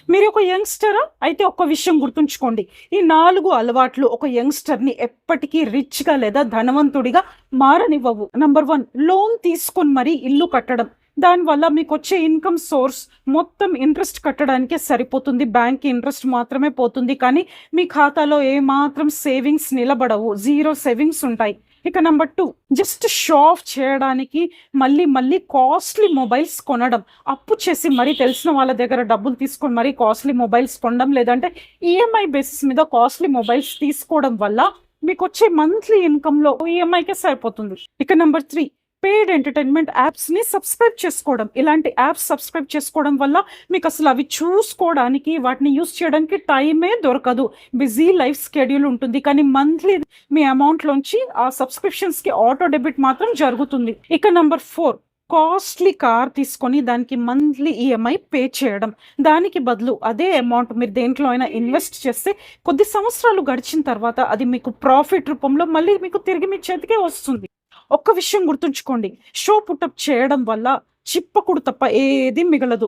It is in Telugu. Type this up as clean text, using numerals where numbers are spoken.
మీరు ఒక యంగ్స్టరా? అయితే ఒక్క విషయం గుర్తుంచుకోండి. ఈ 4 అలవాట్లు ఒక యంగ్‌స్టర్‌ని ఎప్పటికీ రిచ్‌గా లేదా ధనవంతుడిగా మారనివ్వవు. నంబర్ 1 లోన్ తీసుకొని మరీ ఇల్లు కట్టడం. దానివల్ల మీకొచ్చే ఇన్‌కమ్ సోర్స్ మొత్తం ఇంట్రెస్ట్ కట్టడానికే సరిపోతుంది. బ్యాంక్‌కి ఇంట్రెస్ట్ మాత్రమే పోతుంది. కానీ మీ ఖాతాలో ఏమాత్రం సేవింగ్స్ నిలబడవు. జీరో సేవింగ్స్ ఉంటాయి. ఇక నంబర్ 2 జస్ట్ షో ఆఫ్ చేయడానికి మళ్ళీ మళ్ళీ కాస్ట్‌లీ మొబైల్స్ కొనడం. అప్పు చేసి మరీ తెలిసిన వాళ్ళ దగ్గర డబ్బులు తీసుకొని మరీ కాస్ట్‌లీ మొబైల్స్ కొనడం, లేదంటే ఈఎంఐ బేసిస్ మీద కాస్ట్‌లీ మొబైల్స్ తీసుకోవడం వల్ల మీకొచ్చే మంత్లీ ఇన్‌కమ్‌లో ఈఎంఐకే సరిపోతుంది. ఇక నంబర్ 3 పెయిడ్ ఎంటర్‌టైన్‌మెంట్ యాప్స్‌ని సబ్స్క్రైబ్ చేసుకోవడం. ఇలాంటి యాప్స్ సబ్స్క్రైబ్ చేసుకోవడం వల్ల మీకసలు అవి చూసుకోవడానికి, వాటిని యూజ్ చేయడానికి టైమే దొరకదు. బిజీ లైఫ్ స్కెడ్యూల్ ఉంటుంది. కానీ మంత్లీ మీ అమౌంట్‌లోంచి ఆ సబ్స్క్రిప్షన్స్‌కి ఆటో డెబిట్ మాత్రం జరుగుతుంది. ఇక నంబర్ 4 కాస్ట్‌లీ కార్ తీసుకొని దానికి మంత్లీ ఈఎంఐ పే చేయడం. దానికి బదులు అదే అమౌంట్ మీరు దేంట్లో అయినా ఇన్వెస్ట్ చేస్తే కొద్ది సంవత్సరాలు గడిచిన తర్వాత అది మీకు ప్రాఫిట్ రూపంలో మళ్ళీ మీకు తిరిగి మీ చేతికే వస్తుంది. ఒక్క విషయం గుర్తుంచుకోండి. షో పుటప్ చేయడం వల్ల చిప్పకుడు తప్ప ఏది మిగలదు.